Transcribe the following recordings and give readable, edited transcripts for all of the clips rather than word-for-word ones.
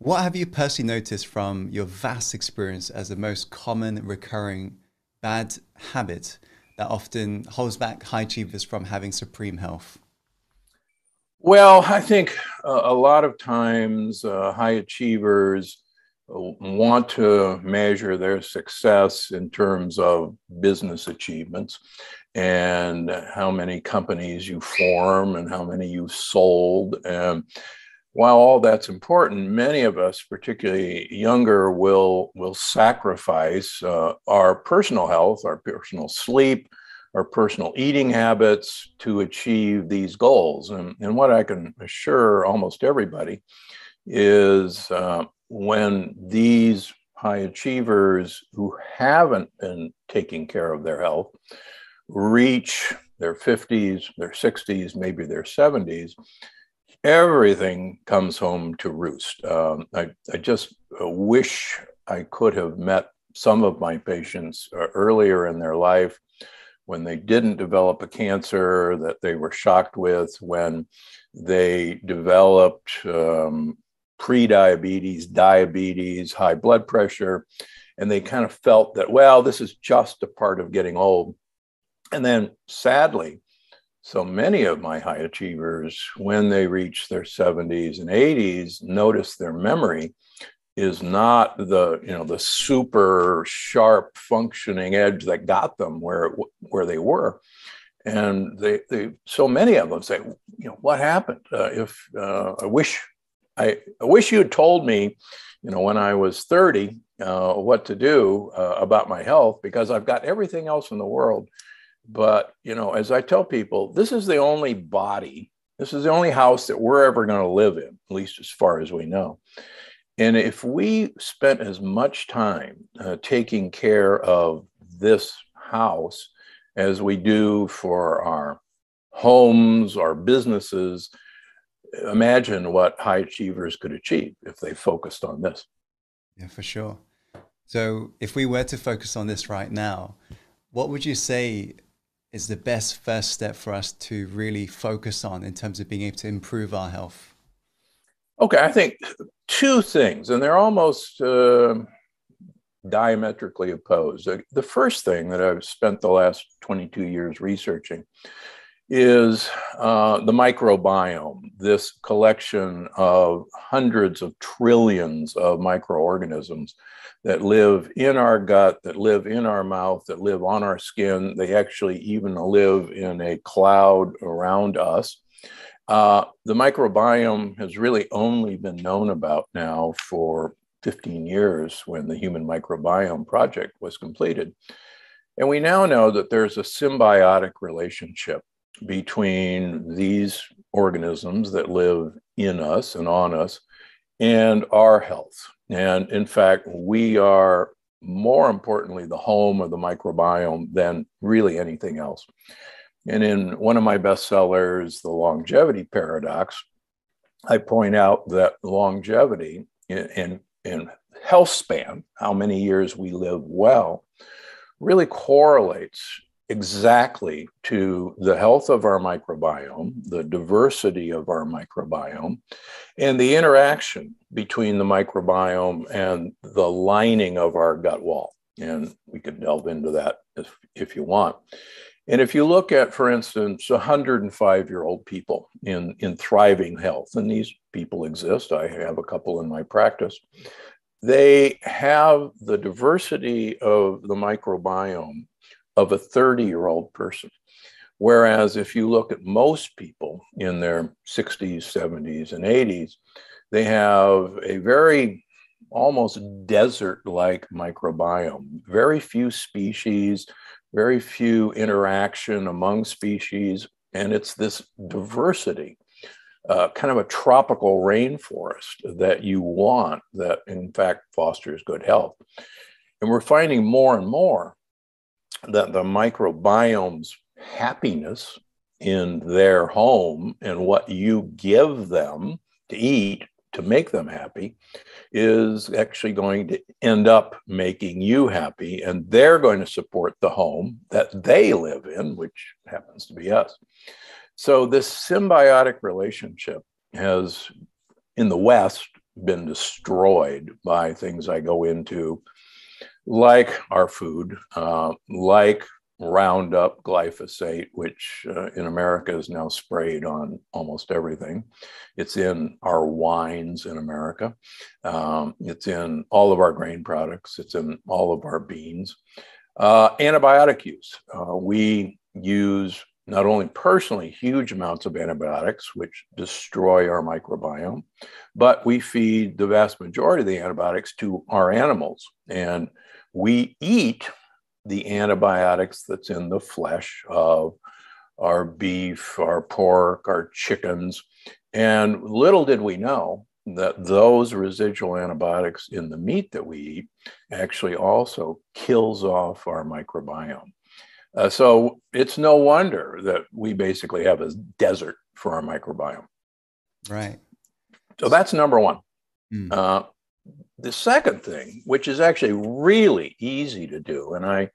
What have you personally noticed from your vast experience as the most common recurring bad habit that often holds back high achievers from having supreme health? Well, I think a lot of times high achievers want to measure their success in terms of business achievements and how many companies you form and how many you've sold. And while all that's important, many of us, particularly younger, will sacrifice our personal health, our personal sleep, our personal eating habits to achieve these goals. And what I can assure almost everybody is when these high achievers who haven't been taking care of their health reach their 50s, their 60s, maybe their 70s, everything comes home to roost. I just wish I could have met some of my patients earlier in their life when they didn't develop a cancer that they were shocked with, when they developed pre-diabetes, diabetes, high blood pressure, and they kind of felt that, well, this is just a part of getting old. And then sadly, so many of my high achievers, when they reach their 70s and 80s, notice their memory is not the super sharp functioning edge that got them where they were. And they so many of them say, what happened? I wish you had told me, when I was 30, what to do about my health, because I've got everything else in the world. But, as I tell people, this is the only body, this is the only house that we're ever going to live in, at least as far as we know. And if we spent as much time taking care of this house as we do for our homes, our businesses, imagine what high achievers could achieve if they focused on this. Yeah, for sure. So if we were to focus on this right now, what would you say is the best first step for us to really focus on in terms of being able to improve our health? Okay, I think two things, and they're almost diametrically opposed. The first thing that I've spent the last 22 years researching is the microbiome, this collection of hundreds of trillions of microorganisms that live in our gut, that live in our mouth, that live on our skin. They actually even live in a cloud around us. The microbiome has really only been known about now for 15 years when the Human Microbiome Project was completed. And we now know that there's a symbiotic relationship between these organisms that live in us and on us and our health. And in fact, we are more importantly the home of the microbiome than really anything else. And in one of my bestsellers, The Longevity Paradox, I point out that longevity in health span, how many years we live well, really correlates exactly to the health of our microbiome, the diversity of our microbiome, and the interaction between the microbiome and the lining of our gut wall. And we could delve into that if you want. And if you look at, for instance, 105-year-old people in thriving health, and these people exist, I have a couple in my practice, they have the diversity of the microbiome of a 30-year-old person. Whereas if you look at most people in their 60s, 70s, and 80s, they have a very almost desert-like microbiome, very few species, very few interaction among species, and it's this diversity, kind of a tropical rainforest that you want, that in fact fosters good health. And we're finding more and more that the microbiome's happiness in their home and what you give them to eat to make them happy is actually going to end up making you happy, and they're going to support the home that they live in, which happens to be us. So this symbiotic relationship has, in the West, been destroyed by things I go into, like our food, like Roundup glyphosate, which in America is now sprayed on almost everything. It's in our wines in America. It's in all of our grain products. It's in all of our beans. Antibiotic use. We use not only personally huge amounts of antibiotics, which destroy our microbiome, but we feed the vast majority of the antibiotics to our animals. And we eat the antibiotics that's in the flesh of our beef, our pork, our chickens. And little did we know that those residual antibiotics in the meat that we eat actually also kills off our microbiome. So it's no wonder that we basically have a desert for our microbiome. Right. So that's number one. The second thing, which is actually really easy to do, and I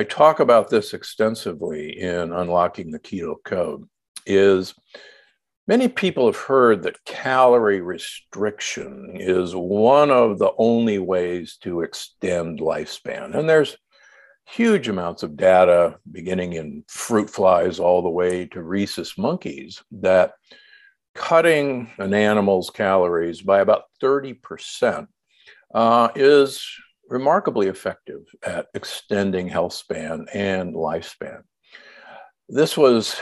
talk about this extensively in Unlocking the Keto Code, is many people have heard that calorie restriction is one of the only ways to extend lifespan. And there's huge amounts of data, beginning in fruit flies all the way to rhesus monkeys, that cutting an animal's calories by about 30% is remarkably effective at extending health span and lifespan. This was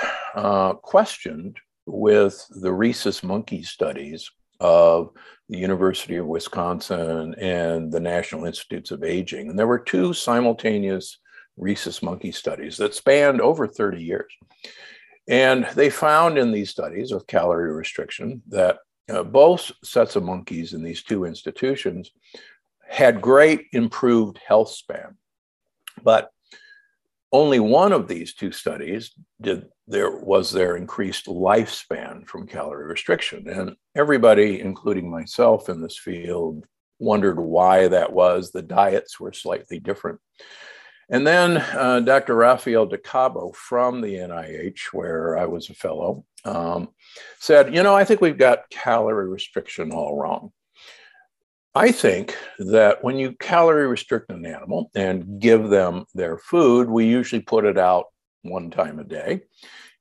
questioned with the rhesus monkey studies of the University of Wisconsin and the National Institutes of Aging. And there were two simultaneous rhesus monkey studies that spanned over 30 years. And they found in these studies of calorie restriction that both sets of monkeys in these two institutions had great improved health span. But only one of these two studies was their increased lifespan from calorie restriction. And everybody, including myself in this field, wondered why that was. The diets were slightly different. And then Dr. Rafael DeCabo from the NIH, where I was a fellow, said, I think we've got calorie restriction all wrong. I think that when you calorie restrict an animal and give them their food, we usually put it out one time a day.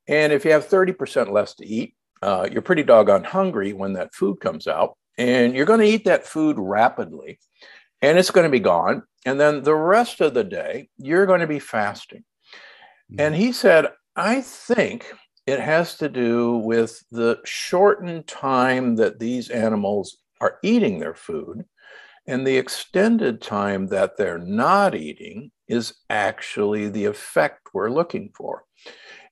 And if you have 30% less to eat, you're pretty doggone hungry when that food comes out. And you're going to eat that food rapidly, and it's going to be gone. And then the rest of the day, you're going to be fasting. And he said, I think it has to do with the shortened time that these animals are eating their food, and the extended time that they're not eating is actually the effect we're looking for.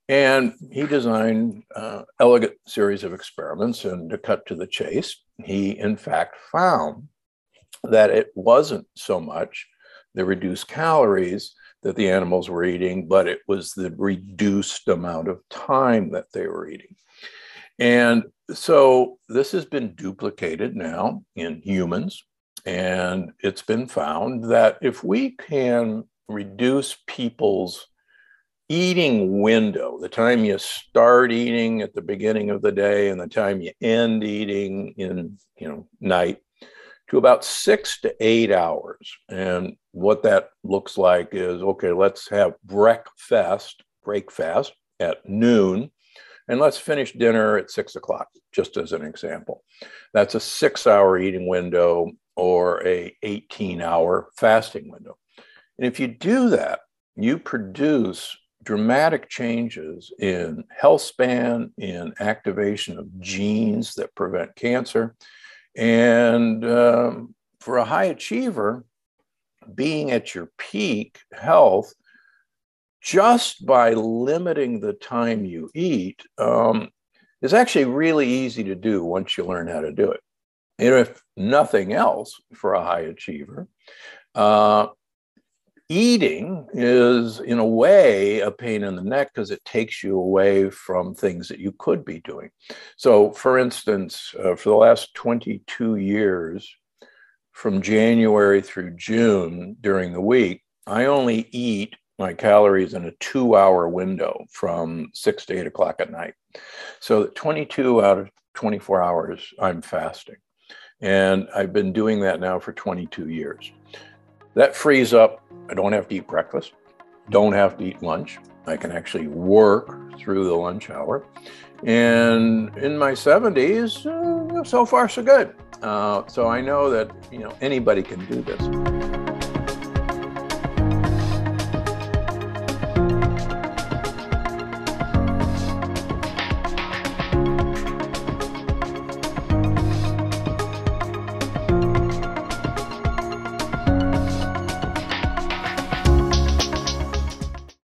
And he designed an elegant series of experiments, and to cut to the chase, he in fact found that it wasn't so much the reduced calories that the animals were eating, but it was the reduced amount of time that they were eating. And so this has been duplicated now in humans, and it's been found that if we can reduce people's eating window, the time you start eating at the beginning of the day and the time you end eating in night, to about 6 to 8 hours. And what that looks like is, okay, let's have break fast at noon, and let's finish dinner at 6 o'clock, just as an example. That's a 6-hour eating window or a 18-hour fasting window. And if you do that, you produce dramatic changes in health span, in activation of genes that prevent cancer. And for a high achiever, being at your peak health, just by limiting the time you eat, is actually really easy to do once you learn how to do it. And if nothing else, for a high achiever, eating is, in a way, a pain in the neck because it takes you away from things that you could be doing. So, for instance, for the last 22 years, from January through June during the week, I only eat my calories in a 2-hour window from 6 to 8 o'clock at night. So 22 out of 24 hours, I'm fasting. And I've been doing that now for 22 years. That frees up, I don't have to eat breakfast, don't have to eat lunch. I can actually work through the lunch hour. And in my 70s, so far so good. So I know that anybody can do this.